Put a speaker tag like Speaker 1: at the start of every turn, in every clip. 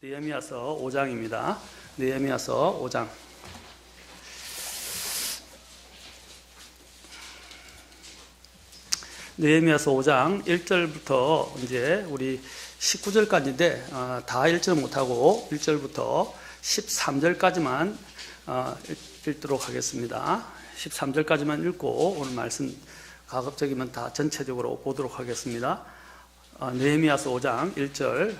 Speaker 1: 느헤미야서 5장입니다. 느헤미야서 5장. 느헤미야서 5장 1절부터 이제 우리 19절까지인데 다 읽지 못하고 1절부터 13절까지만 읽도록 하겠습니다. 13절까지만 읽고 오늘 말씀 가급적이면 다 전체적으로 보도록 하겠습니다. 느헤미야서 5장 1절.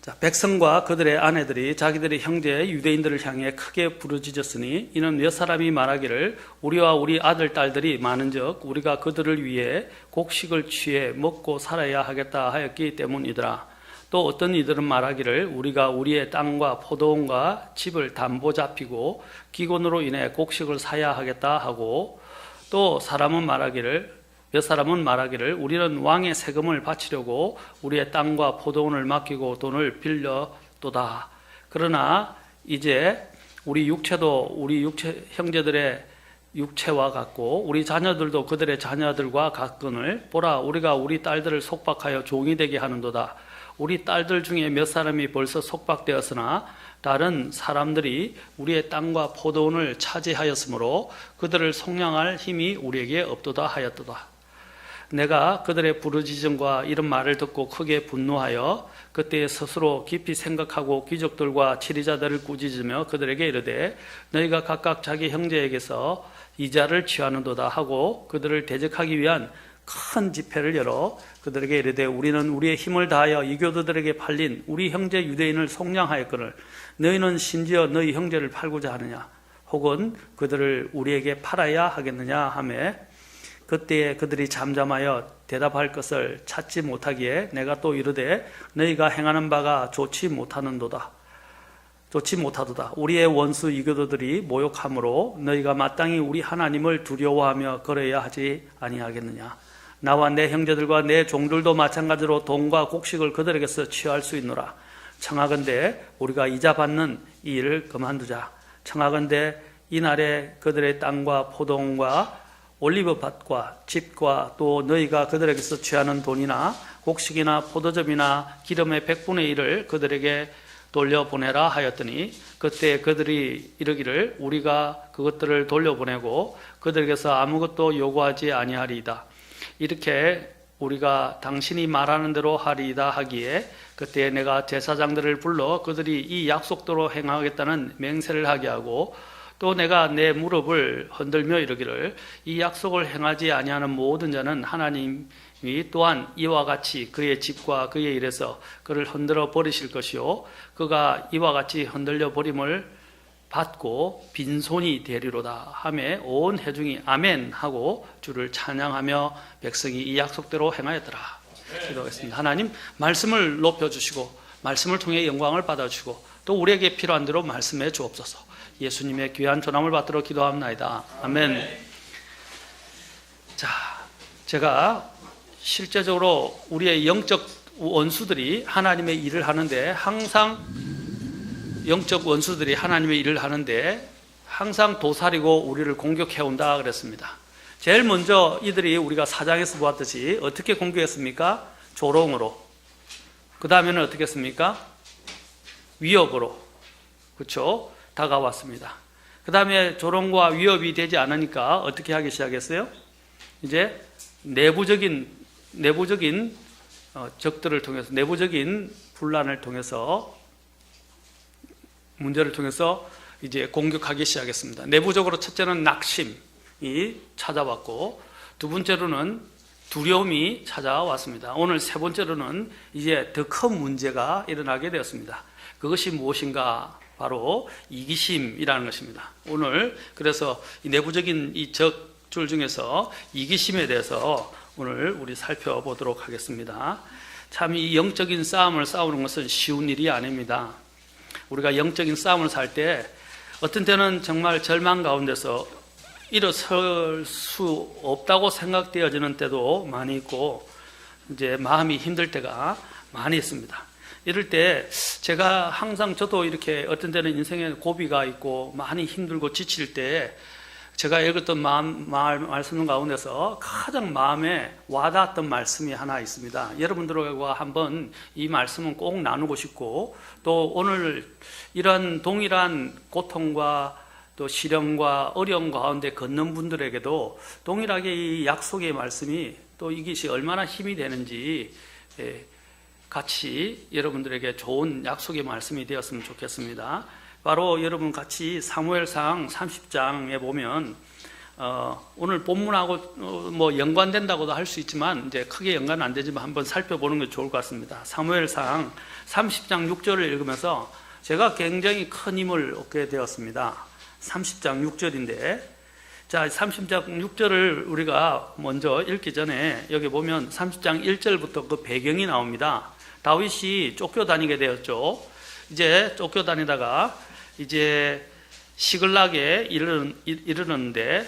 Speaker 1: 자, 백성과 그들의 아내들이 자기들의 형제 유대인들을 향해 크게 부르짖었으니 이는 몇 사람이 말하기를 우리와 우리 아들 딸들이 많은즉 우리가 그들을 위해 곡식을 취해 먹고 살아야 하겠다 하였기 때문이더라. 또 어떤 이들은 말하기를 우리가 우리의 땅과 포도원과 집을 담보 잡히고 기곤으로 인해 곡식을 사야 하겠다 하고, 또 몇 사람은 말하기를 우리는 왕의 세금을 바치려고 우리의 땅과 포도원을 맡기고 돈을 빌려도다. 그러나 이제 우리 형제들의 육체와 같고 우리 자녀들도 그들의 자녀들과 같거늘 보라, 우리가 우리 딸들을 속박하여 종이 되게 하는도다. 우리 딸들 중에 몇 사람이 벌써 속박되었으나 다른 사람들이 우리의 땅과 포도원을 차지하였으므로 그들을 속량할 힘이 우리에게 없도다 하였도다. 내가 그들의 부르짖음과 이런 말을 듣고 크게 분노하여 그때 스스로 깊이 생각하고 귀족들과 치리자들을 꾸짖으며 그들에게 이르되 너희가 각각 자기 형제에게서 이자를 취하는도다 하고 그들을 대적하기 위한 큰 집회를 열어 그들에게 이르되 우리는 우리의 힘을 다하여 이교도들에게 팔린 우리 형제 유대인을 속량하였거늘 너희는 심지어 너희 형제를 팔고자 하느냐, 혹은 그들을 우리에게 팔아야 하겠느냐 하며, 그때에 그들이 잠잠하여 대답할 것을 찾지 못하기에 내가 또 이르되 너희가 행하는 바가 좋지 못하도다. 우리의 원수 이교도들이 모욕함으로 너희가 마땅히 우리 하나님을 두려워하며 걸어야 하지 아니하겠느냐. 나와 내 형제들과 내 종들도 마찬가지로 돈과 곡식을 그들에게서 취할 수 있노라. 청하건대 우리가 이자 받는 이 일을 그만두자. 청하건대 이날에 그들의 땅과 포도원과 올리브밭과 집과 또 너희가 그들에게서 취하는 돈이나 곡식이나 포도즙이나 기름의 100분의 1을 그들에게 돌려보내라 하였더니 그때 그들이 이르기를 우리가 그것들을 돌려보내고 그들에게서 아무것도 요구하지 아니하리이다. 이렇게 우리가 당신이 말하는 대로 하리이다 하기에 그때 내가 제사장들을 불러 그들이 이 약속대로 행하겠다는 맹세를 하게 하고, 또 내가 내 무릎을 흔들며 이르기를 이 약속을 행하지 아니하는 모든 자는 하나님이 또한 이와 같이 그의 집과 그의 일에서 그를 흔들어 버리실 것이요 그가 이와 같이 흔들려 버림을 받고 빈손이 되리로다 하매 온 회중이 아멘 하고 주를 찬양하며 백성이 이 약속대로 행하였더라. 기도하겠습니다. 하나님, 말씀을 높여주시고 말씀을 통해 영광을 받아주시고 또 우리에게 필요한 대로 말씀해 주옵소서. 예수님의 귀한 전함을 받들어 기도합나이다. 아멘. 자, 제가 실제적으로 우리의 영적 원수들이 하나님의 일을 하는데 항상 도사리고 우리를 공격해온다 그랬습니다. 제일 먼저 이들이 우리가 4장에서 보았듯이 어떻게 공격했습니까? 조롱으로. 그 다음에는 어떻게 했습니까? 위협으로. 그렇죠? 다가왔습니다. 그 다음에 조롱과 위협이 되지 않으니까 어떻게 하기 시작했어요? 이제 내부적인 적들을 통해서, 내부적인 분란을 통해서, 문제를 통해서 이제 공격하기 시작했습니다. 내부적으로 첫째는 낙심이 찾아왔고, 두 번째로는 두려움이 찾아왔습니다. 오늘 세 번째로는 이제 더 큰 문제가 일어나게 되었습니다. 그것이 무엇인가? 바로 이기심이라는 것입니다. 오늘 그래서 이 내부적인 이 적줄 중에서 이기심에 대해서 오늘 우리 살펴보도록 하겠습니다. 참 이 영적인 싸움을 싸우는 것은 쉬운 일이 아닙니다. 우리가 영적인 싸움을 살 때 어떤 때는 정말 절망 가운데서 일어설 수 없다고 생각되어지는 때도 많이 있고 이제 마음이 힘들 때가 많이 있습니다. 이럴 때 제가 항상 저도 이렇게 어떤 때는 인생에 고비가 있고 많이 힘들고 지칠 때 제가 읽었던 말씀 가운데서 가장 마음에 와닿았던 말씀이 하나 있습니다. 여러분들과 한번 이 말씀은 꼭 나누고 싶고, 또 오늘 이런 동일한 고통과 또 시련과 어려움 가운데 걷는 분들에게도 동일하게 이 약속의 말씀이 또 이것이 얼마나 힘이 되는지 같이 여러분들에게 좋은 약속의 말씀이 되었으면 좋겠습니다. 바로 여러분 같이 사무엘상 30장에 보면 오늘 본문하고 뭐 연관된다고도 할 수 있지만 이제 크게 연관 안 되지만 한번 살펴보는 게 좋을 것 같습니다. 사무엘상 30장 6절을 읽으면서 제가 굉장히 큰 힘을 얻게 되었습니다. 30장 6절인데, 자, 30장 6절을 우리가 먼저 읽기 전에 여기 보면 30장 1절부터 그 배경이 나옵니다. 다윗이 쫓겨다니게 되었죠. 이제 쫓겨다니다가 이제 시글락에 이르는데,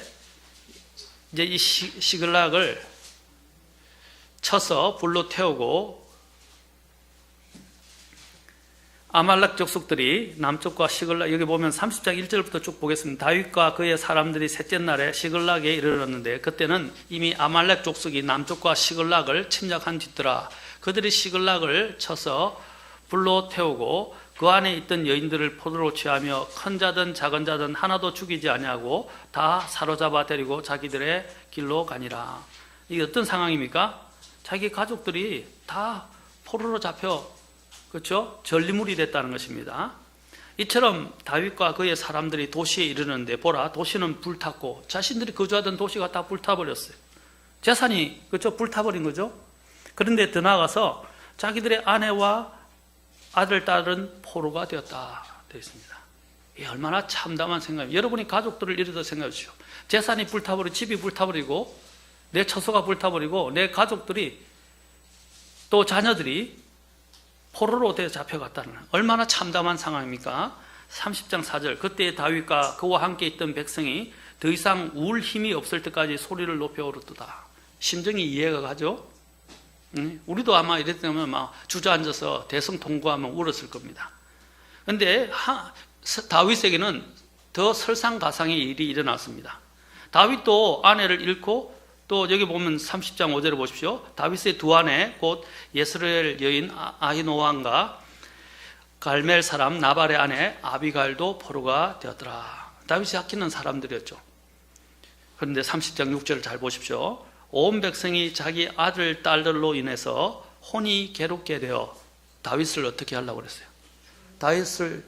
Speaker 1: 이제 이 시글락을 쳐서 불로 태우고 아말렉 족속들이 남쪽과 시글락, 여기 보면 30장 1절부터 쭉 보겠습니다. 다윗과 그의 사람들이 셋째 날에 시글락에 이르렀는데 그때는 이미 아말렉 족속이 남쪽과 시글락을 침략한 뒤더라. 그들이 시글락을 쳐서 불로 태우고 그 안에 있던 여인들을 포도로 취하며 큰 자든 작은 자든 하나도 죽이지 아니하고 다 사로잡아 데리고 자기들의 길로 가니라. 이게 어떤 상황입니까? 자기 가족들이 다 포로로 잡혀, 그렇죠? 전리물이 됐다는 것입니다. 이처럼 다윗과 그의 사람들이 도시에 이르는데 보라, 도시는 불탔고 자신들이 거주하던 도시가 다 불타버렸어요. 재산이, 그렇죠? 불타버린 거죠. 그런데 더 나아가서 자기들의 아내와 아들, 딸은 포로가 되었다 되어 있습니다. 이 얼마나 참담한 생각이에요. 여러분이 가족들을 이르다 생각해 주십시오. 재산이 불타버리고 집이 불타버리고 내 처소가 불타버리고 내 가족들이 또 자녀들이 포로로 잡혀갔다는, 얼마나 참담한 상황입니까? 30장 4절, 그때 다윗과 그와 함께 있던 백성이 더 이상 울 힘이 없을 때까지 소리를 높여 울었도다. 심정이 이해가 가죠? 우리도 아마 이랬다면 막 주저앉아서 대성통곡하면 울었을 겁니다. 그런데 다윗에게는 더 설상가상의 일이 일어났습니다. 다윗도 아내를 잃고, 또 여기 보면 30장 5절을 보십시오. 다윗의 두 아내 곧 예스레엘 여인 아히노암과 갈멜 사람 나발의 아내 아비갈도 포로가 되었더라. 다윗이 아끼는 사람들이었죠. 그런데 30장 6절을 잘 보십시오. 온 백성이 자기 아들, 딸들로 인해서 혼이 괴롭게 되어 다윗을 어떻게 하려고 그랬어요? 다윗을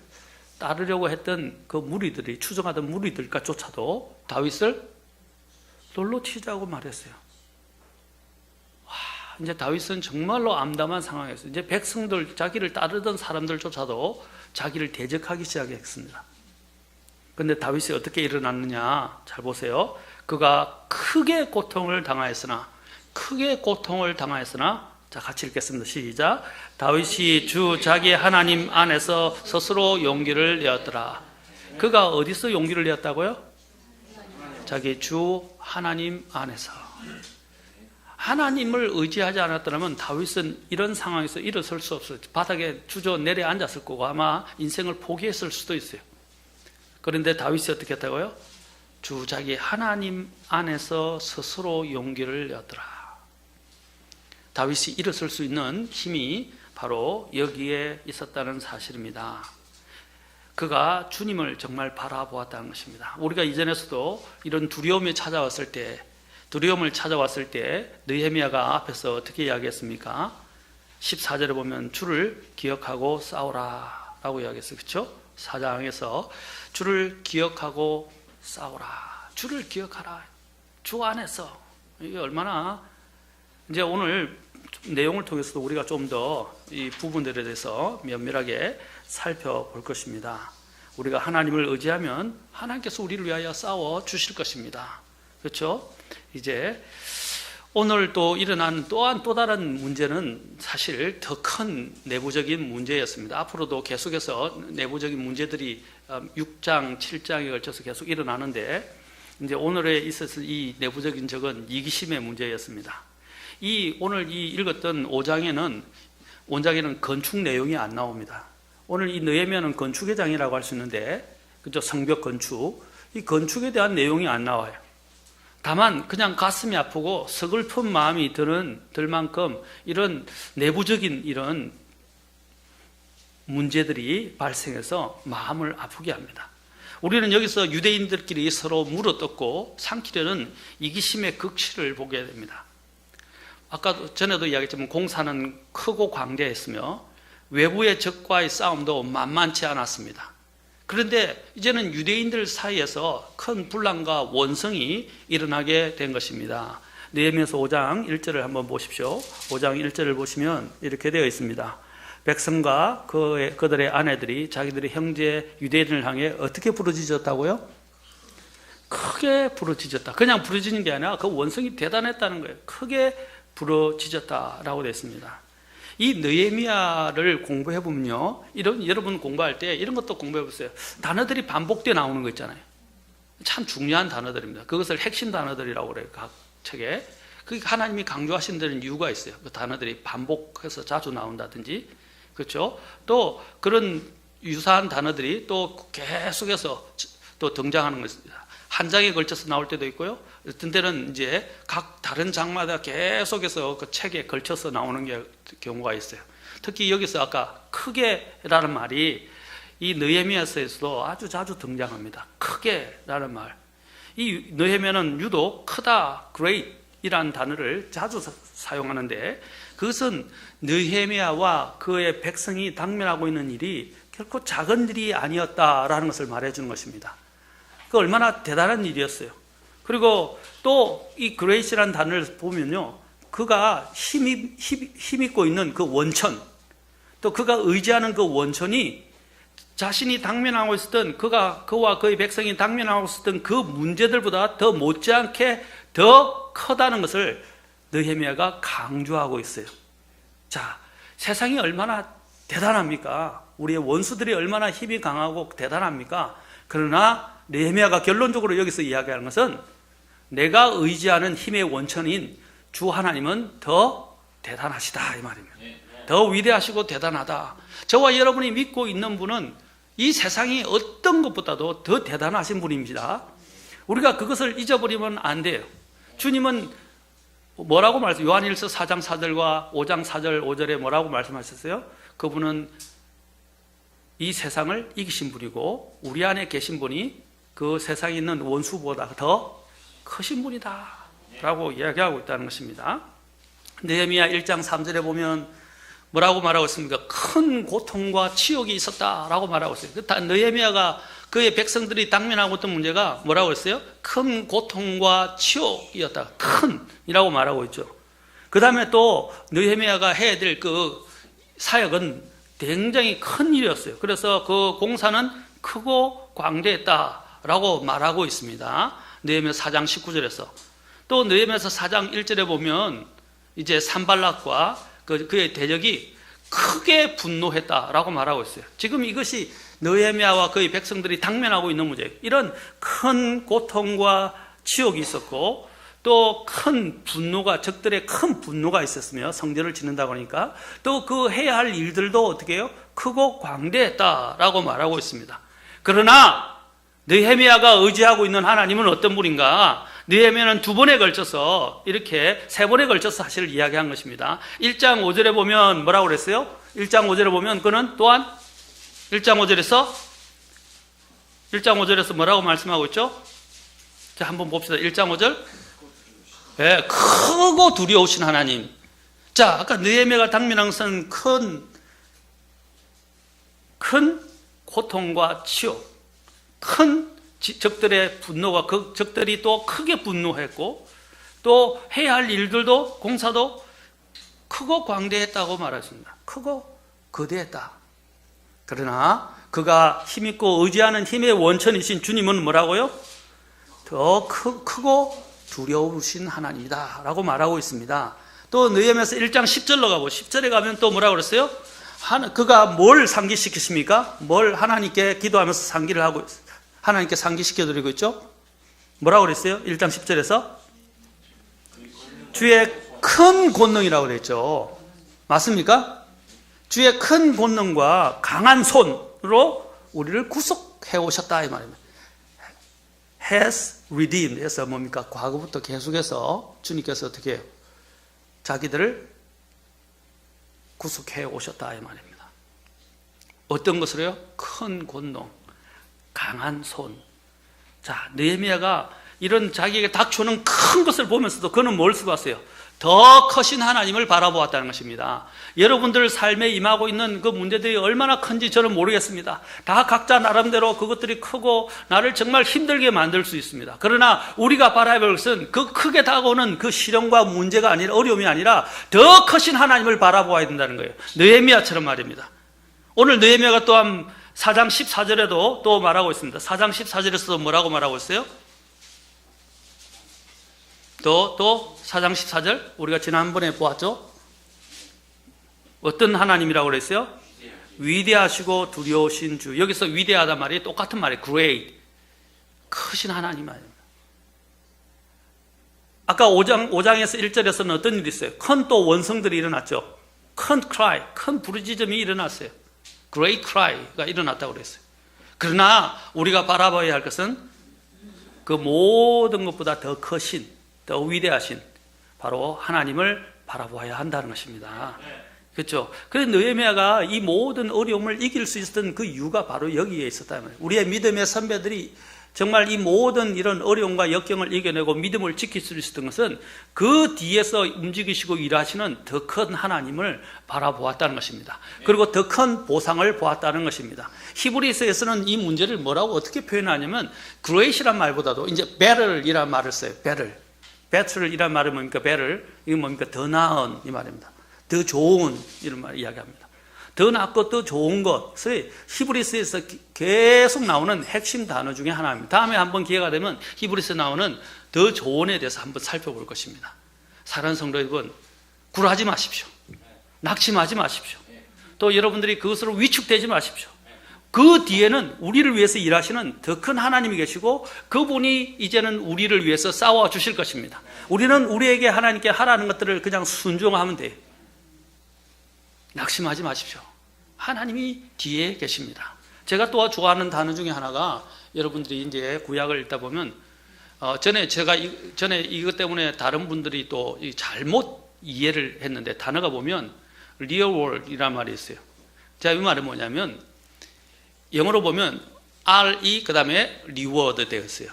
Speaker 1: 따르려고 했던 그 무리들이, 추종하던 무리들까지조차도 다윗을 돌로 치자고 말했어요. 와, 이제 다윗은 정말로 암담한 상황이었어요. 이제 백성들, 자기를 따르던 사람들조차도 자기를 대적하기 시작했습니다. 그런데 다윗이 어떻게 일어났느냐? 잘 보세요. 그가 크게 고통을 당하였으나, 자, 같이 읽겠습니다. 시작. 다윗이 주 자기 하나님 안에서 스스로 용기를 내었더라. 그가 어디서 용기를 내었다고요? 자기 주 하나님 안에서. 하나님을 의지하지 않았더라면 다윗은 이런 상황에서 일어설 수 없어요. 바닥에 주저 내려 앉았을 거고 아마 인생을 포기했을 수도 있어요. 그런데 다윗이 어떻게 했다고요? 주 자기 하나님 안에서 스스로 용기를 내었더라. 다윗이 일어설 수 있는 힘이 바로 여기에 있었다는 사실입니다. 그가 주님을 정말 바라보았다는 것입니다. 우리가 이전에서도 이런 두려움을 찾아왔을 때 느헤미야가 앞에서 어떻게 이야기했습니까? 14절에 보면 주를 기억하고 싸우라 라고 이야기했어요. 그렇죠? 4장에서 주를 기억하고 싸우라. 주를 기억하라. 주 안에서. 이게 얼마나, 이제 오늘 내용을 통해서도 우리가 좀 더 이 부분들에 대해서 면밀하게 살펴볼 것입니다. 우리가 하나님을 의지하면 하나님께서 우리를 위하여 싸워 주실 것입니다. 그렇죠? 이제 오늘 또 일어난 또한 또 다른 문제는 사실 더 큰 내부적인 문제였습니다. 앞으로도 계속해서 내부적인 문제들이 6장, 7장에 걸쳐서 계속 일어나는데, 이제 오늘에 있었을 이 내부적인 적은 이기심의 문제였습니다. 오늘 읽었던 5장에는 건축 내용이 안 나옵니다. 오늘 이 느헤미야는 건축의 장이라고 할 수 있는데, 그죠? 성벽 건축. 이 건축에 대한 내용이 안 나와요. 다만 그냥 가슴이 아프고 서글픈 마음이 들 만큼 이런 내부적인 이런 문제들이 발생해서 마음을 아프게 합니다. 우리는 여기서 유대인들끼리 서로 물어뜯고 삼키려는 이기심의 극치를 보게 됩니다. 아까 전에도 이야기했지만 공사는 크고 광대했으며 외부의 적과의 싸움도 만만치 않았습니다. 그런데 이제는 유대인들 사이에서 큰 분란과 원성이 일어나게 된 것입니다. 느헤미야서 5장 1절을 한번 보십시오. 5장 1절을 보시면 이렇게 되어 있습니다. 백성과 그들의 아내들이 자기들의 형제 유대인을 향해 어떻게 부르짖었다고요? 크게 부르짖었다. 그냥 부르짖는 게 아니라 그 원성이 대단했다는 거예요. 크게 부르짖었다라고 되어 있습니다. 이 느헤미야를 공부해 보면요, 여러분 공부할 때 이런 것도 공부해 보세요. 단어들이 반복되어 나오는 거 있잖아요. 참 중요한 단어들입니다. 그것을 핵심 단어들이라고 그래요. 각 책에. 그게 하나님이 강조하신 데는 이유가 있어요. 그 단어들이 반복해서 자주 나온다든지, 그렇죠? 또 그런 유사한 단어들이 또 계속해서 또 등장하는 것입니다. 한 장에 걸쳐서 나올 때도 있고요. 어떤 때는 이제 각 다른 장마다 계속해서 그 책에 걸쳐서 나오는 경우가 있어요. 특히 여기서 아까 크게라는 말이 이 느헤미야서에서도 아주 자주 등장합니다. 크게라는 말. 이 느헤미야는 유독 크다, great이라는 단어를 자주 사용하는데 그것은 느헤미야와 그의 백성이 당면하고 있는 일이 결코 작은 일이 아니었다라는 것을 말해주는 것입니다. 그 얼마나 대단한 일이었어요. 그리고 또 이 그레이스라는 단어를 보면요, 그가 힘입고 있는 그 원천, 또 그가 의지하는 그 원천이 자신이 당면하고 있었던 그와 그의 백성이 당면하고 있었던 그 문제들보다 더 못지않게 더 크다는 것을 느헤미야가 강조하고 있어요. 자, 세상이 얼마나 대단합니까? 우리의 원수들이 얼마나 힘이 강하고 대단합니까? 그러나 느헤미야가 결론적으로 여기서 이야기하는 것은 내가 의지하는 힘의 원천인 주 하나님은 더 대단하시다 이 말입니다. 더 위대하시고 대단하다. 저와 여러분이 믿고 있는 분은 이 세상이 어떤 것보다도 더 대단하신 분입니다. 우리가 그것을 잊어버리면 안 돼요. 주님은 뭐라고 말했어요? 요한일서 4장 4절과 5장 4절 5절에 뭐라고 말씀하셨어요? 그분은 이 세상을 이기신 분이고 우리 안에 계신 분이 그 세상에 있는 원수보다 더 크신 분이다 라고 이야기하고 있다는 것입니다. 느헤미야 1장 3절에 보면 뭐라고 말하고 있습니까? 큰 고통과 치욕이 있었다라고 말하고 있어요. 느헤미야가 그의 백성들이 당면하고 있던 문제가 뭐라고 했어요? 큰 고통과 치욕이었다. 큰이라고 말하고 있죠. 그 다음에 또 느헤미야가 해야 될 그 사역은 굉장히 큰 일이었어요. 그래서 그 공사는 크고 광대했다라고 말하고 있습니다. 느헤미야 4장 19절에서. 또 느헤미야서 4장 1절에 보면 이제 산발락과 그의 대적이 크게 분노했다라고 말하고 있어요. 지금 이것이 느헤미야와 그의 백성들이 당면하고 있는 문제. 이런 큰 고통과 치욕이 있었고 또 큰 분노가, 적들의 큰 분노가 있었으며 성전을 짓는다고 하니까 또 그 해야 할 일들도 어떻게 해요? 크고 광대했다라고 말하고 있습니다. 그러나 느헤미야가 의지하고 있는 하나님은 어떤 분인가? 느헤미야는 두 번에 걸쳐서 이렇게 세 번에 걸쳐서 사실을 이야기한 것입니다. 1장 5절에 보면 뭐라고 그랬어요? 1장 5절에 보면 그는 또한 1장 5절에서 뭐라고 말씀하고 있죠? 자, 한번 봅시다. 1장 5절. 네, 크고 두려우신 하나님. 자, 아까 느헤미야가 당면한 것은 큰 고통과 치욕, 큰 적들의 분노가 그 적들이 또 크게 분노했고 또 해야 할 일들도 공사도 크고 광대했다고 말했습니다. 크고 거대했다. 그러나 그가 힘있고 의지하는 힘의 원천이신 주님은 뭐라고요? 더 크고 두려우신 하나님이다 라고 말하고 있습니다. 또 느헤미야서 1장 10절로 가고 10절에 가면 또 뭐라고 그랬어요? 그가 뭘 상기시켰습니까? 뭘 하나님께 기도하면서 상기를 하고 하나님께 상기시켜드리고 있죠? 뭐라고 그랬어요? 1장 10절에서 주의 큰 권능이라고 그랬죠. 맞습니까? 주의 큰 권능과 강한 손으로 우리를 구속해 오셨다 이 말입니다. has redeemed 해서 뭡니까? 과거부터 계속해서 주님께서 어떻게 해요? 자기들을 구속해 오셨다 이 말입니다. 어떤 것으로요? 큰 권능, 강한 손. 자, 느헤미야가 이런 자기에게 닥쳐오는 큰 것을 보면서도 그는 뭘 쓰고왔어요? 더 크신 하나님을 바라보았다는 것입니다. 여러분들 삶에 임하고 있는 그 문제들이 얼마나 큰지 저는 모르겠습니다. 다 각자 나름대로 그것들이 크고 나를 정말 힘들게 만들 수 있습니다. 그러나 우리가 바라야 할 것은 그 크게 다가오는 그 시련과 문제가 아니라, 어려움이 아니라 더 크신 하나님을 바라보아야 된다는 거예요. 느헤미야처럼 말입니다. 오늘 느헤미야가 또한 4장 14절에도 또 말하고 있습니다. 4장 14절에서도 뭐라고 말하고 있어요? 또 4장 14절 우리가 지난번에 보았죠? 어떤 하나님이라고 그랬어요? 위대하시고 두려우신 주. 여기서 위대하다 말이 똑같은 말이에요. great. 크신 하나님 말입니다. 아까 5장에서 1절에서는 어떤 일이 있어요? 큰 또 원성들이 일어났죠. 큰 cry, 큰 부르짖음이 일어났어요. great cry가 일어났다고 그랬어요. 그러나 우리가 바라봐야 할 것은 그 모든 것보다 더 크신, 더 위대하신 바로 하나님을 바라보아야 한다는 것입니다. 그렇죠? 그래서 느헤미야가 이 모든 어려움을 이길 수 있었던 그 이유가 바로 여기에 있었다는 거예요. 우리의 믿음의 선배들이 정말 이 모든 이런 어려움과 역경을 이겨내고 믿음을 지킬 수 있었던 것은 그 뒤에서 움직이시고 일하시는 더 큰 하나님을 바라보았다는 것입니다. 그리고 더 큰 보상을 보았다는 것입니다. 히브리서에서는 이 문제를 뭐라고 어떻게 표현하냐면 great이란 말보다도 이제 better이란 말을 써요. better이란 말은 뭡니까? better. 이건 뭡니까? 더 나은 이 말입니다. 더 좋은 이런 말 이야기합니다. 더 낫고 더 좋은 것. 그래서 히브리서에서 계속 나오는 핵심 단어 중에 하나입니다. 다음에 한번 기회가 되면 히브리서에 나오는 더 좋은에 대해서 한번 살펴볼 것입니다. 사랑하는 성도 여러분, 굴하지 마십시오. 낙심하지 마십시오. 또 여러분들이 그것으로 위축되지 마십시오. 그 뒤에는 우리를 위해서 일하시는 더 큰 하나님이 계시고 그분이 이제는 우리를 위해서 싸워 주실 것입니다. 우리는 우리에게 하나님께 하라는 것들을 그냥 순종하면 돼요. 낙심하지 마십시오. 하나님이 뒤에 계십니다. 제가 또 좋아하는 단어 중에 하나가 여러분들이 이제 구약을 읽다 보면 전에 이것 때문에 다른 분들이 또 잘못 이해를 했는데 단어가 보면 real world이라는 말이 있어요. 자, 이 말은 뭐냐면 영어로 보면 RE 그 다음에 reward 되어 있어요.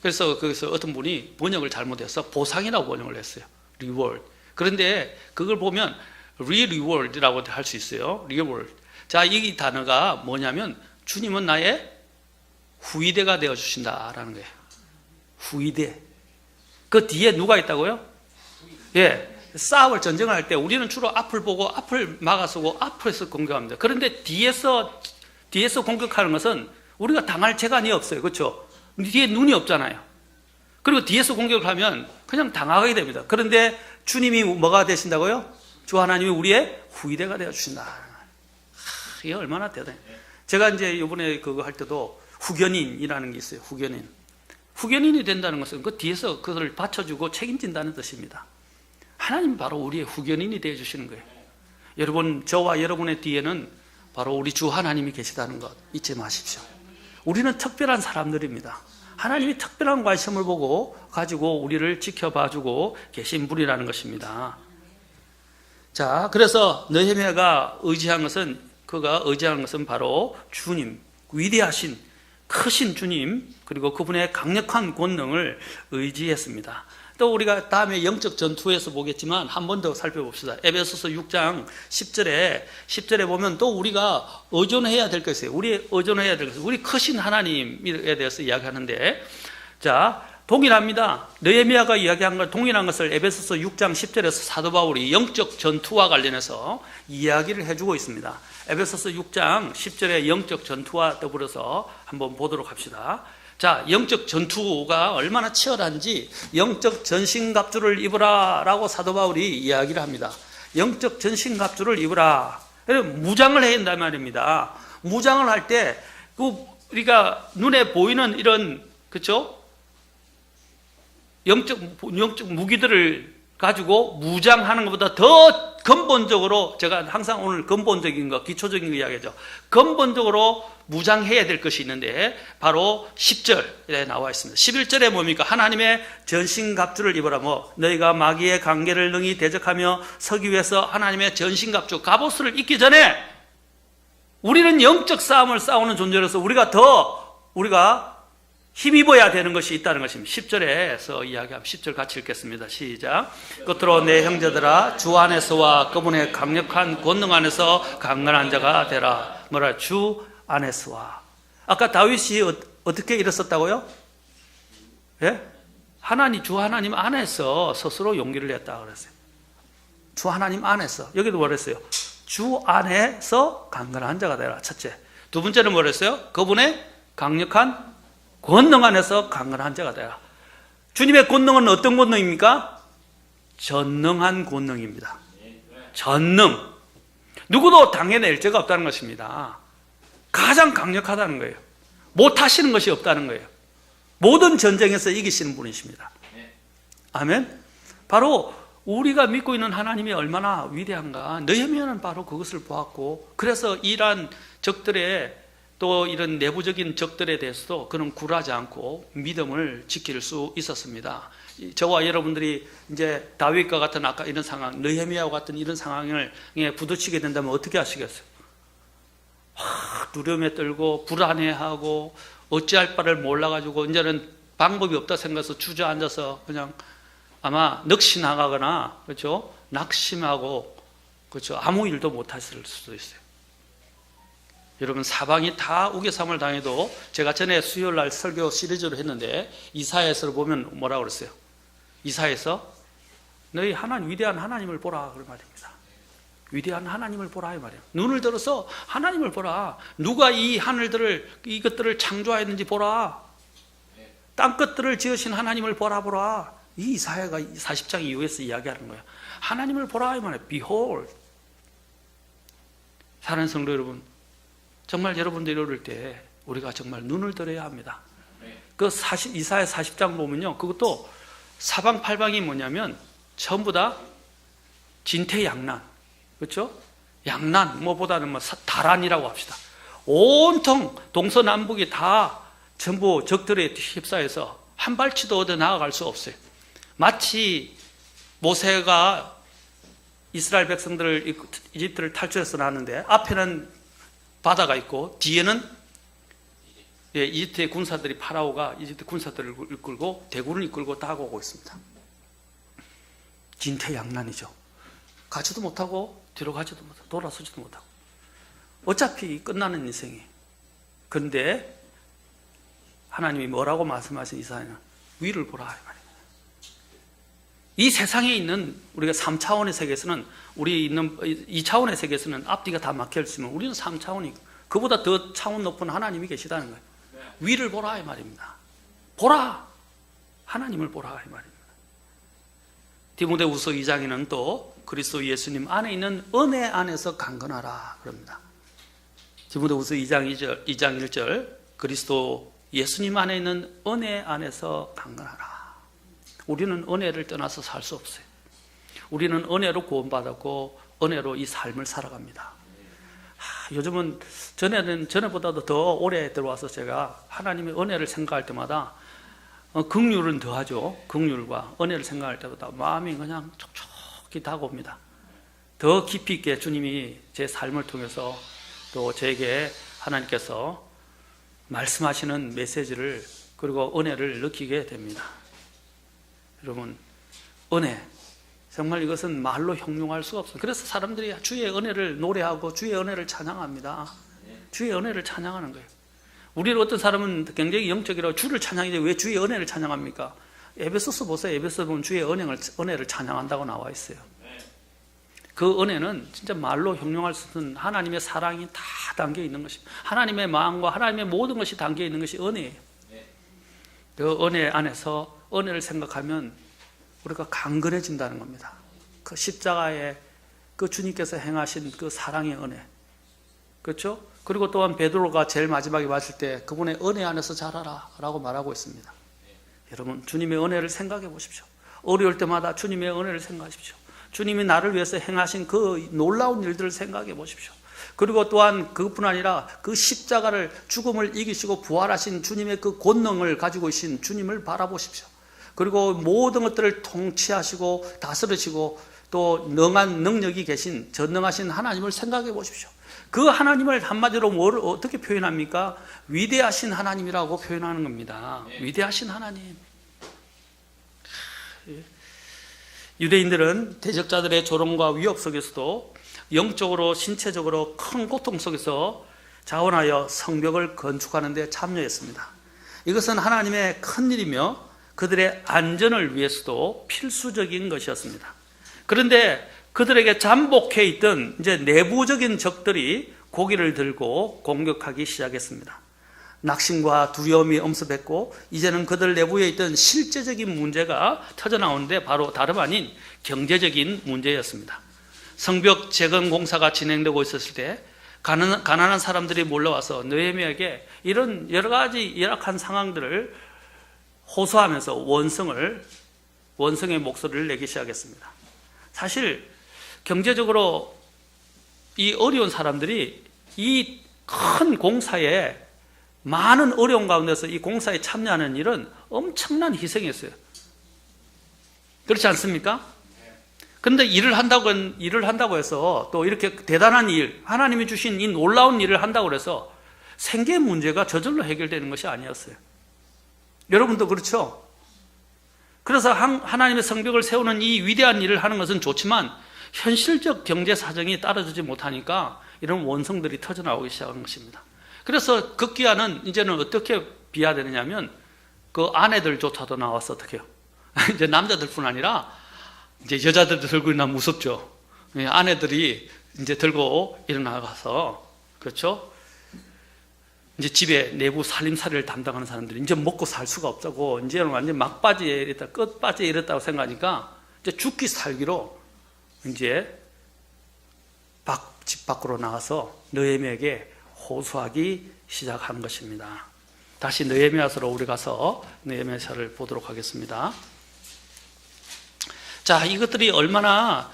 Speaker 1: 그래서 거기서 어떤 분이 번역을 잘못해서 보상이라고 번역을 했어요. reward. 그런데 그걸 보면 re-reward이라고 할 수 있어요. reward. 자, 이 단어가 뭐냐면 주님은 나의 후위대가 되어주신다라는 거예요. 후위대. 그 뒤에 누가 있다고요? 예. 싸울 전쟁을 할 때 우리는 주로 앞을 보고 앞을 막아서고 앞에서 공격합니다. 그런데 뒤에서 공격하는 것은 우리가 당할 재간이 없어요. 그렇죠? 뒤에 눈이 없잖아요. 그리고 뒤에서 공격을 하면 그냥 당하게 됩니다. 그런데 주님이 뭐가 되신다고요? 주 하나님이 우리의 후위대가 되어주신다. 이게 얼마나 대단해. 제가 이제 이번에 그거 할 때도 후견인이라는 게 있어요. 후견인이 된다는 것은 그 뒤에서 그것을 받쳐주고 책임진다는 뜻입니다. 하나님이 바로 우리의 후견인이 되어주시는 거예요. 여러분, 저와 여러분의 뒤에는 바로 우리 주 하나님이 계시다는 것 잊지 마십시오. 우리는 특별한 사람들입니다. 하나님이 특별한 관심을 보고 가지고 우리를 지켜봐주고 계신 분이라는 것입니다. 자, 그래서 느헤미야가 그가 의지한 것은 바로 주님, 위대하신 크신 주님, 그리고 그분의 강력한 권능을 의지했습니다. 또 우리가 다음에 영적 전투에서 보겠지만 한 번 더 살펴봅시다. 에베소서 6장 10절에 보면 또 우리가 의존해야 될 것이에요. 우리 크신 하나님에 대해서 이야기하는데, 자, 동일합니다. 느헤미야가 이야기한 것 동일한 것을 에베소서 6장 10절에서 사도 바울이 영적 전투와 관련해서 이야기를 해주고 있습니다. 에베소서 6장 10절의 영적 전투와 더불어서 한번 보도록 합시다. 자, 영적 전투가 얼마나 치열한지 영적 전신갑주를 입으라 라고 사도 바울이 이야기를 합니다. 영적 전신갑주를 입으라. 무장을 해야 한단 말입니다. 무장을 할 때 우리가 눈에 보이는 이런, 그렇죠? 영적 무기들을 가지고 무장하는 것보다 더 근본적으로, 제가 항상 오늘 근본적인 거, 기초적인 거 이야기하죠. 근본적으로 무장해야 될 것이 있는데 바로 10절에 나와 있습니다. 11절에 뭡니까? 하나님의 전신갑주를 입으라. 너희가 마귀의 관계를 능히 대적하며 서기 위해서 하나님의 전신갑주, 갑옷을 입기 전에 우리는 영적 싸움을 싸우는 존재로서 우리가 힘입어야 되는 것이 있다는 것입니다. 10절에서 이야기하면 10절 같이 읽겠습니다. 시작. 끝으로 내 형제들아, 주 안에서와 그분의 강력한 권능 안에서 강건한 자가 되라. 뭐라? 주 안에서와. 아까 다윗이 어떻게 일었었다고요? 예? 주 하나님 안에서 스스로 용기를 냈다 그랬어요. 주 하나님 안에서. 여기도 뭐랬어요? 주 안에서 강건한 자가 되라. 첫째. 두 번째는 뭐랬어요? 그분의 강력한 권능 안에서 강건한 자가 되라. 주님의 권능은 어떤 권능입니까? 전능한 권능입니다. 전능. 누구도 당해낼 죄가 없다는 것입니다. 가장 강력하다는 거예요. 못하시는 것이 없다는 거예요. 모든 전쟁에서 이기시는 분이십니다. 아멘. 바로 우리가 믿고 있는 하나님이 얼마나 위대한가. 느헤미야는 바로 그것을 보았고, 그래서 이러한 적들의 또 이런 내부적인 적들에 대해서도 그는 굴하지 않고 믿음을 지킬 수 있었습니다. 저와 여러분들이 이제 다윗과 같은 아까 이런 상황, 느헤미야와 같은 이런 상황을 부딪히게 된다면 어떻게 하시겠어요? 두려움에 떨고 불안해하고 어찌할 바를 몰라가지고 이제는 방법이 없다 생각해서 주저앉아서 그냥 아마 넋이 나가거나, 그렇죠? 낙심하고, 그렇죠? 아무 일도 못하실 수도 있어요. 여러분, 사방이 다 우겨삼을 당해도, 제가 전에 수요일날 설교 시리즈로 했는데 이사야서를 보면 뭐라고 그랬어요? 이사야서 너희 위대한 하나님을 보라 그런 말입니다. 위대한 하나님을 보라 이 말이에요. 눈을 들어서 하나님을 보라. 누가 이 하늘들을, 이것들을 창조하였는지 보라. 땅끝들을 지으신 하나님을 보라. 이 이사야가 40장 이후에서 이야기하는 거예요. 하나님을 보라 이 말이에요. Behold. 사랑하는 성도 여러분, 정말 여러분들이 이럴 때 우리가 정말 눈을 들어야 합니다. 그 이사야 40장 보면요, 그것도 사방팔방이 뭐냐면 전부 다 진퇴양난, 그렇죠? 양난, 뭐보다는 다란이라고 합시다. 온통 동서남북이 다 전부 적들에 휩싸여서 한 발치도 얻어 나아갈 수 없어요. 마치 모세가 이스라엘 백성들을 이집트를 탈출해서 나왔는데 앞에는 바다가 있고 뒤에는 이집트의 군사들이, 파라오가 이집트 군사들을 이끌고 대군을 이끌고 다가오고 있습니다. 진퇴양난이죠. 가지도 못하고 뒤로 가지도 못하고 돌아서지도 못하고 어차피 끝나는 인생이. 그런데 하나님이 뭐라고 말씀하신 이사야는 위를 보라 이 말입니다. 이 세상에 있는 우리가 3차원의 세계에서는, 우리 있는 2차원의 세계에서는 앞뒤가 다 막혀 있으면 우리는 3차원이고 그보다 더 차원 높은 하나님이 계시다는 거예요. 위를 보라 이 말입니다. 보라, 하나님을 보라 이 말입니다. 디모데후서 2장에는 또 그리스도 예수님 안에 있는 은혜 안에서 강건하라 그럽니다. 디모데후서 2장 1절 그리스도 예수님 안에 있는 은혜 안에서 강건하라. 우리는 은혜를 떠나서 살 수 없어요. 우리는 은혜로 구원받았고 은혜로 이 삶을 살아갑니다. 요즘은 전에보다도 더 오래 들어와서 제가 하나님의 은혜를 생각할 때마다 긍휼은 더하죠. 긍휼과 은혜를 생각할 때보다 마음이 그냥 촉촉히 다가옵니다. 더 깊이 있게 주님이 제 삶을 통해서 또 저에게 하나님께서 말씀하시는 메시지를, 그리고 은혜를 느끼게 됩니다. 여러분, 은혜, 정말 이것은 말로 형용할 수가 없어요. 그래서 사람들이 주의 은혜를 노래하고 주의 은혜를 찬양합니다. 주의 은혜를 찬양하는 거예요. 우리는 어떤 사람은 굉장히 영적이라고 주를 찬양하는데 왜 주의 은혜를 찬양합니까? 에베소서 보세요. 에베소서 보면 주의 은혜를 찬양한다고 나와 있어요. 그 은혜는 진짜 말로 형용할 수 없는 하나님의 사랑이 다 담겨 있는 것입니다. 하나님의 마음과 하나님의 모든 것이 담겨 있는 것이 은혜예요. 그 은혜 안에서 은혜를 생각하면 우리가 강건해진다는 겁니다. 그 십자가에 그 주님께서 행하신 그 사랑의 은혜, 그렇죠? 그리고 또한 베드로가 제일 마지막에 봤을 때 그분의 은혜 안에서 자라라 라고 말하고 있습니다. 여러분, 주님의 은혜를 생각해 보십시오. 어려울 때마다 주님의 은혜를 생각하십시오. 주님이 나를 위해서 행하신 그 놀라운 일들을 생각해 보십시오. 그리고 또한 그것뿐 아니라 그 십자가를, 죽음을 이기시고 부활하신 주님의 그 권능을 가지고 계신 주님을 바라보십시오. 그리고 모든 것들을 통치하시고 다스리시고 또 능한 능력이 계신 전능하신 하나님을 생각해 보십시오. 그 하나님을 한마디로 뭘 어떻게 표현합니까? 위대하신 하나님이라고 표현하는 겁니다. 위대하신 하나님. 유대인들은 대적자들의 조롱과 위협 속에서도 영적으로 신체적으로 큰 고통 속에서 자원하여 성벽을 건축하는 데 참여했습니다. 이것은 하나님의 큰 일이며 그들의 안전을 위해서도 필수적인 것이었습니다. 그런데 그들에게 잠복해 있던 이제 내부적인 적들이 고기를 들고 공격하기 시작했습니다. 낙심과 두려움이 엄습했고 이제는 그들 내부에 있던 실제적인 문제가 터져나오는데 바로 다름 아닌 경제적인 문제였습니다. 성벽 재건 공사가 진행되고 있었을 때 가난한 사람들이 몰려와서 느헤미야에게 이런 여러 가지 열악한 상황들을 호소하면서 원성의 목소리를 내기 시작했습니다. 사실 경제적으로 이 어려운 사람들이 이 큰 공사에 많은 어려움 가운데서 이 공사에 참여하는 일은 엄청난 희생이었어요. 그렇지 않습니까? 그런데 일을 한다고 해서 또 이렇게 대단한 일, 하나님이 주신 이 놀라운 일을 한다고 해서 생계 문제가 저절로 해결되는 것이 아니었어요. 여러분도 그렇죠? 그래서 하나님의 성벽을 세우는 이 위대한 일을 하는 것은 좋지만 현실적 경제 사정이 따라주지 못하니까 이런 원성들이 터져나오기 시작한 것입니다. 그래서 극기야는 이제는 어떻게 비하되느냐면 그 아내들조차도 나와서 어떻게 해요? 이제 남자들뿐 아니라 이제 여자들도 들고 있나 무섭죠. 아내들이 이제 들고 일어나가서 그렇죠. 이제 집에 내부 살림살이를 담당하는 사람들이 이제 먹고 살 수가 없다고 이제는 완전 막바지에 이랬다 끝바지에 이랬다고 생각하니까 이제 죽기 살기로 이제 집 밖으로 나가서 느헤미야에게 호소하기 시작한 것입니다. 다시 느헤미야서로 우리 가서 느헤미야서를 보도록 하겠습니다. 자, 이것들이 얼마나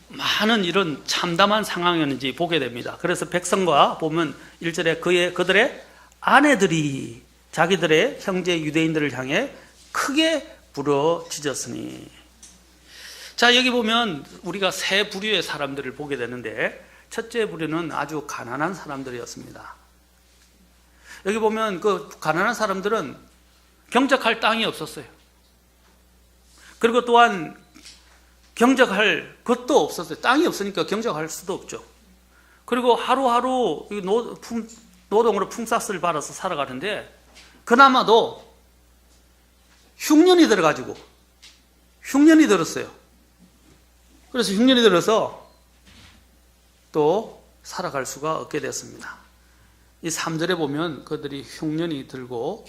Speaker 1: 많은 이런 참담한 상황이었는지 보게 됩니다. 그래서 백성과 보면 1절에 그들의 아내들이 자기들의 형제 유대인들을 향해 크게 부르짖었으니. 자, 여기 보면 우리가 세 부류의 사람들을 보게 되는데 첫째 부류는 아주 가난한 사람들이었습니다. 여기 보면 그 가난한 사람들은 경작할 땅이 없었어요. 그리고 또한 경작할 것도 없었어요. 땅이 없으니까 경작할 수도 없죠. 그리고 하루하루 노동으로 품삯을 받아서 살아가는데 그나마도 흉년이 들었어요. 그래서 흉년이 들어서 또 살아갈 수가 없게 됐습니다. 이 3절에 보면 그들이 흉년이 들고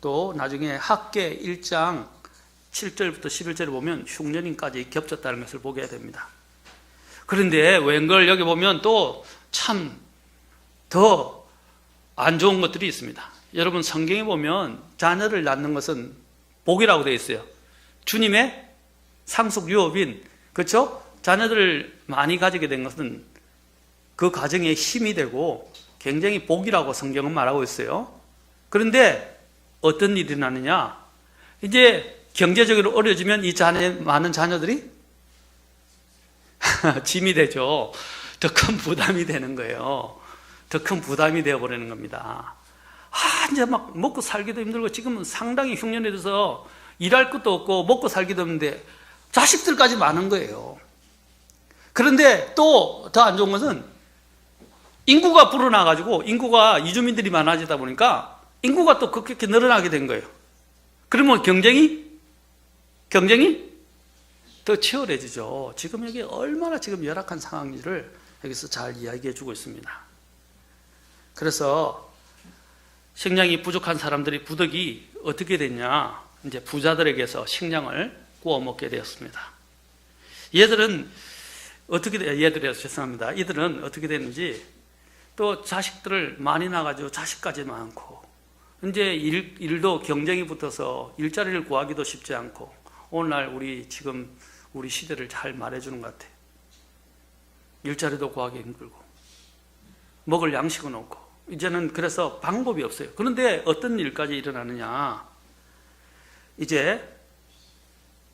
Speaker 1: 또 나중에 학계 1장 7절부터 11절에 보면 흉년까지 겹쳤다는 것을 보게 됩니다. 그런데 웬걸 여기 보면 또 참 더 안 좋은 것들이 있습니다. 여러분 성경에 보면 자녀를 낳는 것은 복이라고 되어 있어요. 주님의 상속 유업인, 그렇죠? 자녀들을 많이 가지게 된 것은 그 가정에 힘이 되고 굉장히 복이라고 성경은 말하고 있어요. 그런데 어떤 일이 나느냐? 이제 경제적으로 어려지면 이 많은 자녀들이 짐이 되죠. 더 큰 부담이 되는 거예요. 더 큰 부담이 되어버리는 겁니다. 이제 막 먹고 살기도 힘들고 지금은 상당히 흉년이 돼서 일할 것도 없고 먹고 살기도 없는데 자식들까지 많은 거예요. 그런데 또 더 안 좋은 것은 인구가 불어나가지고 인구가 이주민들이 많아지다 보니까 인구가 또 그렇게 늘어나게 된 거예요. 그러면 경쟁이 더 치열해지죠. 지금 여기 얼마나 지금 열악한 상황인지를 여기서 잘 이야기해 주고 있습니다. 그래서 식량이 부족한 사람들이 부득이 어떻게 됐냐? 이제 부자들에게서 식량을 구워 먹게 되었습니다. 이들은 어떻게 됐는지 또 자식들을 많이 낳아가지고 자식까지 많고 이제 일도 경쟁이 붙어서 일자리를 구하기도 쉽지 않고 오늘날 우리 시대를 잘 말해주는 것 같아요. 일자리도 구하기 힘들고 먹을 양식은 없고 이제는 그래서 방법이 없어요. 그런데 어떤 일까지 일어나느냐, 이제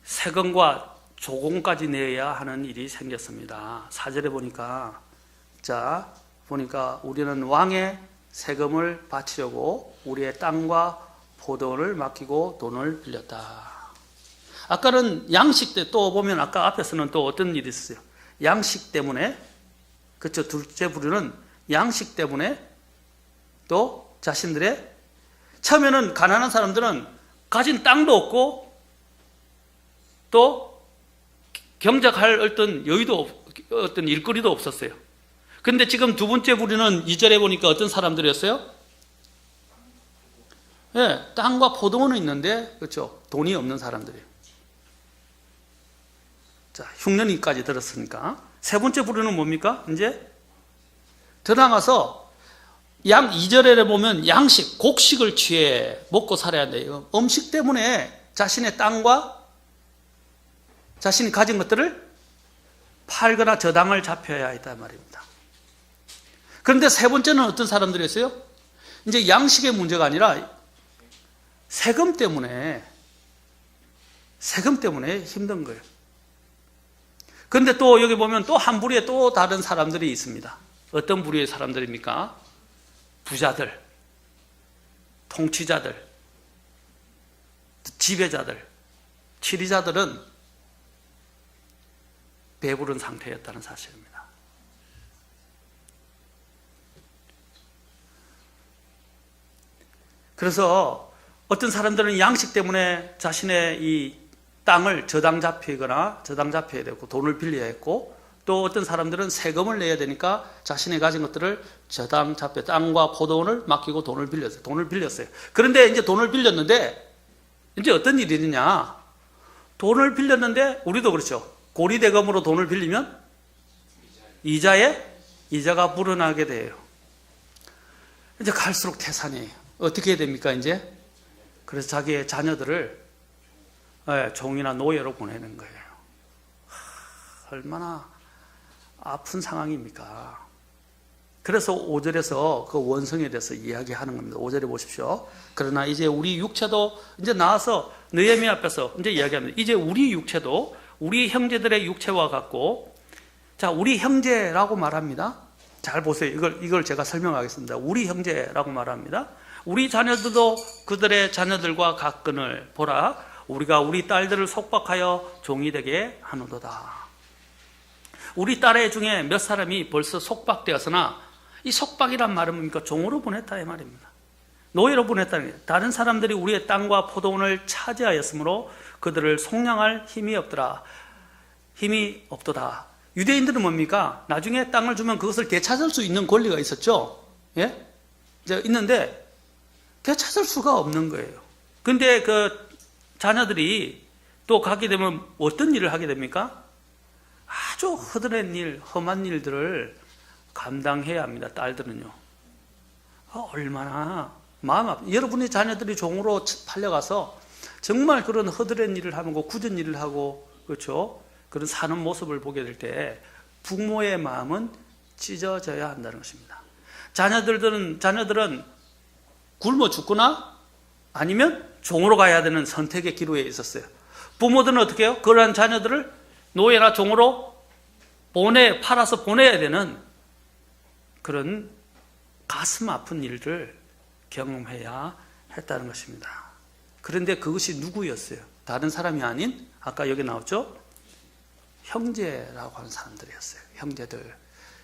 Speaker 1: 세금과 조공까지 내야 하는 일이 생겼습니다. 4절에 보니까 우리는 왕의 세금을 바치려고 우리의 땅과 포도원을 맡기고 돈을 빌렸다. 아까는 양식 때 또 보면 아까 앞에서는 또 어떤 일이 있었어요. 양식 때문에, 그렇죠. 둘째 부류는 양식 때문에 또 자신들의, 처음에는 가난한 사람들은 가진 땅도 없고 또 경작할 어떤 여유도 어떤 일거리도 없었어요. 근데 지금 두 번째 부류는 2절에 보니까 어떤 사람들이었어요? 예, 땅과 포도원은 있는데, 그렇죠. 돈이 없는 사람들이에요. 자, 흉년이까지 들었으니까. 세 번째 부류는 뭡니까? 이제 들어가서 2절에 보면 양식, 곡식을 취해 먹고 살아야 한대요. 음식 때문에 자신의 땅과 자신이 가진 것들을 팔거나 저당을 잡혀야 했단 말입니다. 그런데 세 번째는 어떤 사람들이었어요? 이제 양식의 문제가 아니라 세금 때문에 힘든 거예요. 그런데 또 여기 보면 또 한 부류의 또 다른 사람들이 있습니다. 어떤 부류의 사람들입니까? 부자들, 통치자들, 지배자들, 치리자들은 배부른 상태였다는 사실입니다. 그래서 어떤 사람들은 양식 때문에 자신의 이 땅을 저당 잡히거나 저당 잡혀야 되고 돈을 빌려야 했고, 또 어떤 사람들은 세금을 내야 되니까 자신이 가진 것들을 저당 잡혀 땅과 포도원을 맡기고 돈을 빌렸어요. 그런데 이제 돈을 빌렸는데 이제 어떤 일이 있느냐? 돈을 빌렸는데 우리도 그렇죠. 고리대금으로 돈을 빌리면 이자가 불어나게 돼요. 이제 갈수록 태산이에요. 어떻게 해야 됩니까, 이제? 그래서 자기의 자녀들을 종이나 노예로 보내는 거예요. 얼마나 아픈 상황입니까? 그래서 5절에서 그 원성에 대해서 이야기하는 겁니다. 5절에 보십시오. 그러나 이제 우리 육체도 이제 나와서 느헤미 앞에서 이제 이야기합니다. 이제 우리 육체도 우리 형제들의 육체와 같고, 자, 우리 형제라고 말합니다. 잘 보세요. 이걸 제가 설명하겠습니다. 우리 형제라고 말합니다. 우리 자녀들도 그들의 자녀들과 같거늘 보라, 우리가 우리 딸들을 속박하여 종이 되게 하노도다. 우리 딸의 중에 몇 사람이 벌써 속박되었으나, 이 속박이란 말은 뭡니까? 종으로 보냈다 이 말입니다. 노예로 보냈다는 거예요. 다른 사람들이 우리의 땅과 포도원을 차지하였으므로 그들을 속량할 힘이 없도다. 유대인들은 뭡니까? 나중에 땅을 주면 그것을 되찾을 수 있는 권리가 있었죠. 예? 있는데 되찾을 수가 없는 거예요. 근데 그 자녀들이 또 가게 되면 어떤 일을 하게 됩니까? 아주 허드렛 일, 험한 일들을 감당해야 합니다. 딸들은요. 얼마나 여러분의 자녀들이 종으로 팔려가서 정말 그런 허드렛 일을 하고 굳은 일을 하고, 그렇죠? 그런 사는 모습을 보게 될 때 부모의 마음은 찢어져야 한다는 것입니다. 자녀들은 굶어 죽거나 아니면 종으로 가야 되는 선택의 기로에 있었어요. 부모들은 어떻게 해요? 그러한 자녀들을 노예나 종으로 팔아서 보내야 되는 그런 가슴 아픈 일을 경험해야 했다는 것입니다. 그런데 그것이 누구였어요? 다른 사람이 아닌, 아까 여기 나왔죠? 형제라고 하는 사람들이었어요. 형제들.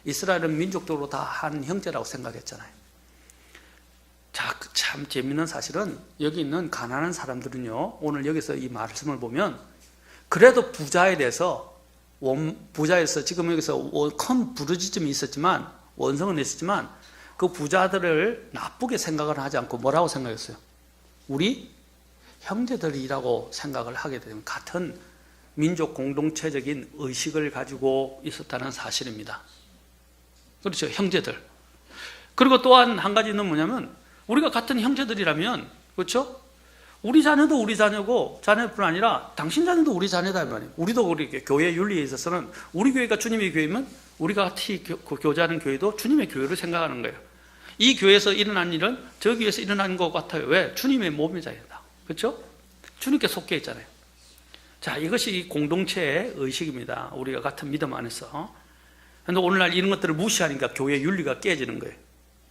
Speaker 1: 이스라엘은 민족적으로 다 한 형제라고 생각했잖아요. 자, 참 재미있는 사실은 여기 있는 가난한 사람들은요, 오늘 여기서 이 말씀을 보면 그래도 부자에서 지금 여기서 큰 부르짖음이 있었지만, 원성은 있었지만, 그 부자들을 나쁘게 생각을 하지 않고 뭐라고 생각했어요? 우리 형제들이라고 생각을 하게 되면 같은 민족 공동체적인 의식을 가지고 있었다는 사실입니다. 그렇죠, 형제들. 그리고 또한 한 가지는 뭐냐면, 우리가 같은 형제들이라면, 그렇죠? 우리 자녀도 우리 자녀고 자녀뿐 아니라 당신 자녀도 우리 자녀다 이 말이에요. 우리도 그렇게 교회 윤리에 있어서는 우리 교회가 주님의 교회면 우리가 같이 교제하는 교회도 주님의 교회를 생각하는 거예요. 이 교회에서 일어난 일은 저 교회에서 일어난 것 같아요. 왜? 주님의 몸이자 된다. 그렇죠? 주님께 속해 있잖아요. 자, 이것이 공동체의 의식입니다. 우리가 같은 믿음 안에서. 그런데 오늘날 이런 것들을 무시하니까 교회 윤리가 깨지는 거예요.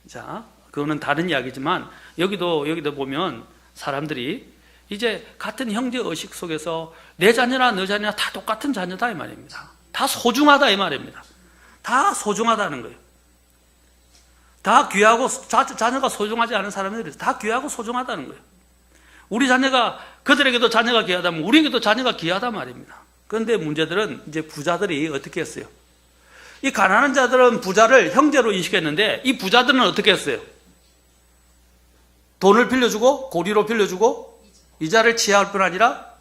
Speaker 1: 자, 그거는 다른 이야기지만 여기도 보면 사람들이 이제 같은 형제 의식 속에서 내 자녀나 너 자녀나 다 똑같은 자녀다 이 말입니다. 다 소중하다 이 말입니다. 다 소중하다는 거예요. 다 귀하고 자녀가 소중하지 않은 사람들이 다 귀하고 소중하다는 거예요. 우리 자녀가 그들에게도 자녀가 귀하다면 우리에게도 자녀가 귀하단 말입니다. 그런데 문제들은 이제 부자들이 어떻게 했어요? 이 가난한 자들은 부자를 형제로 인식했는데 이 부자들은 어떻게 했어요? 돈을 빌려주고 고리로 빌려주고 이자를 취할 뿐 아니라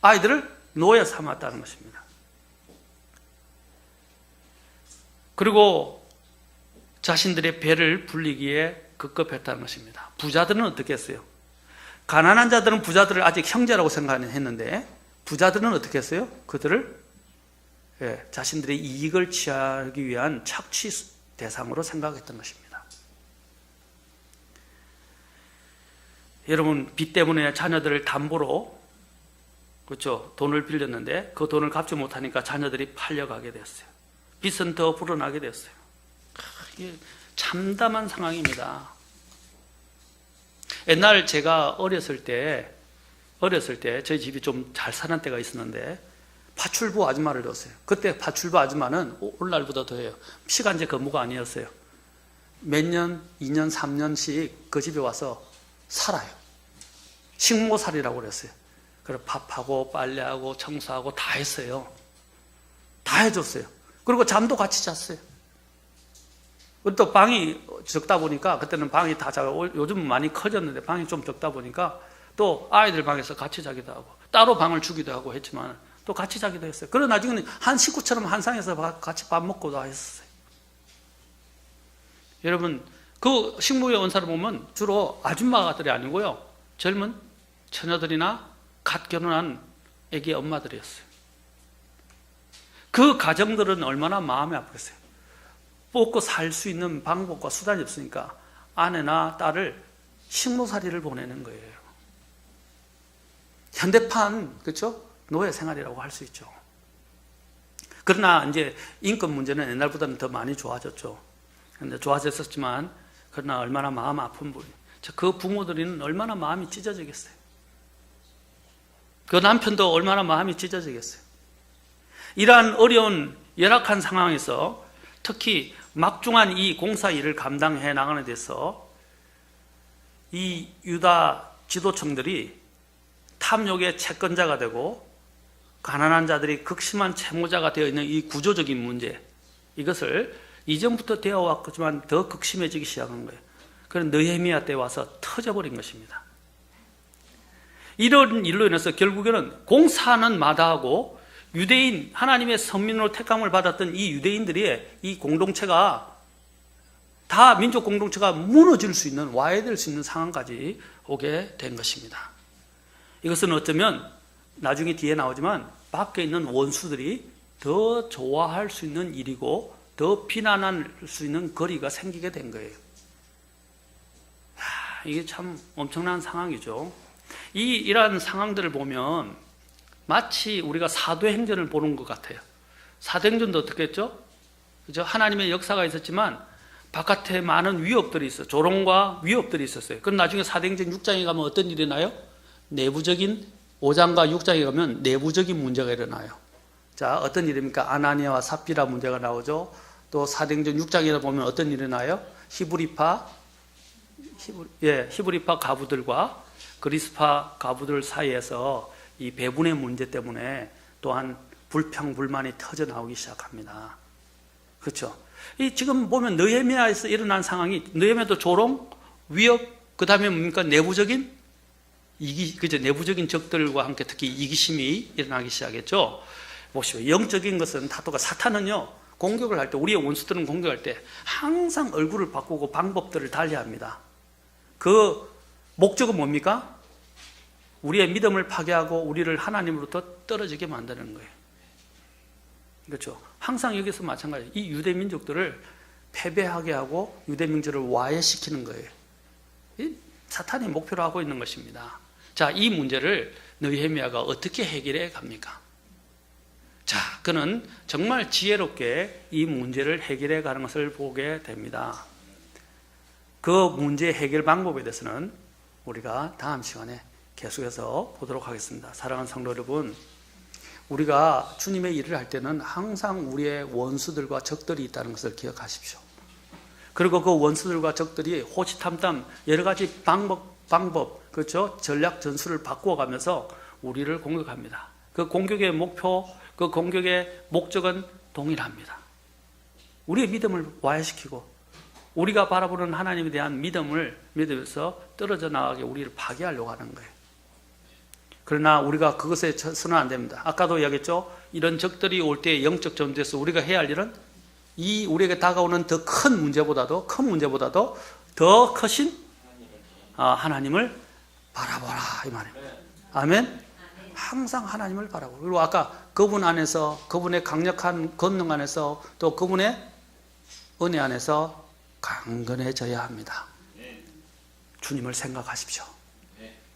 Speaker 1: 아이들을 노예 삼았다는 것입니다. 그리고 자신들의 배를 불리기에 급급했다는 것입니다. 부자들은 어떻게 했어요? 가난한 자들은 부자들을 아직 형제라고 생각했는데 부자들은 어떻게 했어요? 그들을 자신들의 이익을 취하기 위한 착취 대상으로 생각했던 것입니다. 여러분, 빚 때문에 자녀들을 담보로 그렇죠? 돈을 빌렸는데 그 돈을 갚지 못하니까 자녀들이 팔려가게 됐어요. 빚은 더 불어나게 됐어요. 이게 참담한 상황입니다. 옛날 제가 어렸을 때 저희 집이 좀 잘 사는 때가 있었는데 파출부 아줌마를 뒀어요. 그때 파출부 아줌마는 오늘날보다 더해요. 시간제 근무가 아니었어요. 몇 년, 2년, 3년씩 그 집에 와서 살아요. 식모살이라고 그랬어요. 그래서 밥하고 빨래하고 청소하고 다 했어요. 다 해줬어요. 그리고 잠도 같이 잤어요. 또 방이 적다 보니까 그때는 방이 다 작아요. 요즘은 많이 커졌는데 방이 좀 적다 보니까 또 아이들 방에서 같이 자기도 하고 따로 방을 주기도 하고 했지만 또 같이 자기도 했어요. 그러고 나중에는 한 식구처럼 한 상에서 같이 밥 먹고도 했었어요. 여러분, 그 식모에 온 사람 보면 주로 아줌마들이 아니고요, 젊은 처녀들이나 갓 결혼한 애기 엄마들이었어요. 그 가정들은 얼마나 마음이 아프겠어요. 먹고 살 수 있는 방법과 수단이 없으니까 아내나 딸을 식모살이를 보내는 거예요. 현대판, 그렇죠? 노예 생활이라고 할 수 있죠. 그러나 이제 인권 문제는 옛날보다는 더 많이 좋아졌죠. 근데 좋아졌었지만 그러나 얼마나 마음 아픈 분이, 그 부모들은 얼마나 마음이 찢어지겠어요. 그 남편도 얼마나 마음이 찢어지겠어요. 이러한 어려운 열악한 상황에서 특히 막중한 이 공사 일을 감당해 나가는 데서 이 유다 지도층들이 탐욕의 채권자가 되고 가난한 자들이 극심한 채무자가 되어 있는 이 구조적인 문제, 이것을 이전부터 되어 왔지만 더 극심해지기 시작한 거예요. 그런 느헤미야 때 와서 터져버린 것입니다. 이런 일로 인해서 결국에는 공사는 마다하고 유대인, 하나님의 선민으로 택함을 받았던 이 유대인들이 이 공동체가 다 민족 공동체가 무너질 수 있는, 와해될 수 있는 상황까지 오게 된 것입니다. 이것은 어쩌면 나중에 뒤에 나오지만 밖에 있는 원수들이 더 좋아할 수 있는 일이고 더 비난할 수 있는 거리가 생기게 된 거예요. 이게 참 엄청난 상황이죠. 이러한 상황들을 보면 마치 우리가 사도행전을 보는 것 같아요. 사도행전도 어떻게 했죠? 그죠? 하나님의 역사가 있었지만 바깥에 많은 위협들이 있어요. 조롱과 위협들이 있었어요. 그럼 나중에 사도행전 6장에 가면 어떤 일이 나요? 내부적인, 5장과 6장에 가면 내부적인 문제가 일어나요. 자, 어떤 일입니까? 아나니아와 삽비라 문제가 나오죠. 또 사도행전 6장에 보면 어떤 일이 나요? 히브리파 가부들과 그리스파 가부들 사이에서 이 배분의 문제 때문에 또한 불평불만이 터져 나오기 시작합니다. 그렇죠? 지금 보면 느헤미야에서 일어난 상황이, 느헤미야도 조롱, 위협, 그 다음에 뭡니까? 내부적인 그죠? 내부적인 적들과 함께 특히 이기심이 일어나기 시작했죠. 보시오. 영적인 것은 다도가, 사탄은요, 공격을 할 때, 우리의 원수들은 공격할 때 항상 얼굴을 바꾸고 방법들을 달리합니다. 그 목적은 뭡니까? 우리의 믿음을 파괴하고 우리를 하나님으로부터 떨어지게 만드는 거예요. 그렇죠? 항상 여기서 마찬가지예요. 이 유대 민족들을 패배하게 하고 유대 민족을 와해시키는 거예요. 이 사탄이 목표로 하고 있는 것입니다. 자, 이 문제를 느헤미야가 어떻게 해결해 갑니까? 자, 그는 정말 지혜롭게 이 문제를 해결해 가는 것을 보게 됩니다. 그 문제 해결 방법에 대해서는 우리가 다음 시간에 계속해서 보도록 하겠습니다. 사랑하는 성도 여러분, 우리가 주님의 일을 할 때는 항상 우리의 원수들과 적들이 있다는 것을 기억하십시오. 그리고 그 원수들과 적들이 호시탐탐 여러 가지 방법, 그렇죠? 전략 전술을 바꾸어가면서 우리를 공격합니다. 그 공격의 목표, 그 공격의 목적은 동일합니다. 우리의 믿음을 와해시키고 우리가 바라보는 하나님에 대한 믿음을 믿으면서 떨어져 나가게 우리를 파괴하려고 하는 거예요. 그러나 우리가 그것에 서는 안 됩니다. 아까도 이야기했죠. 이런 적들이 올 때 영적 전투에서 우리가 해야 할 일은 이 우리에게 다가오는 더 큰 문제보다도 더 크신 하나님을 바라보라 이 말입니다. 아멘. 항상 하나님을 바라보고, 그리고 아까 그분 안에서, 그분의 강력한 권능 안에서, 또 그분의 은혜 안에서 강건해져야 합니다. 주님을 생각하십시오.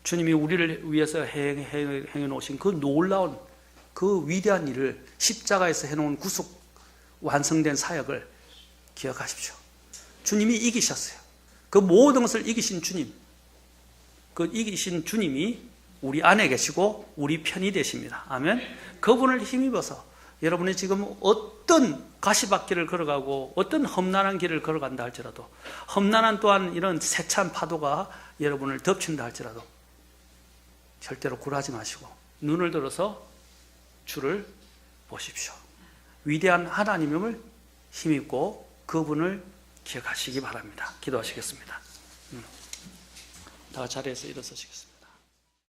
Speaker 1: 주님이 우리를 위해서 행해 놓으신 그 놀라운, 그 위대한 일을, 십자가에서 해놓은 구속 완성된 사역을 기억하십시오. 주님이 이기셨어요. 그 모든 것을 이기신 주님, 그 이기신 주님이 우리 안에 계시고 우리 편이 되십니다. 아멘. 그분을 힘입어서 여러분이 지금 어떤 가시밭길을 걸어가고 어떤 험난한 길을 걸어간다 할지라도, 험난한 또한 이런 세찬 파도가 여러분을 덮친다 할지라도 절대로 굴하지 마시고 눈을 들어서 주를 보십시오. 위대한 하나님을 힘입고 그분을 기억하시기 바랍니다. 기도하시겠습니다. 다 자리에서 일어서시겠습니다.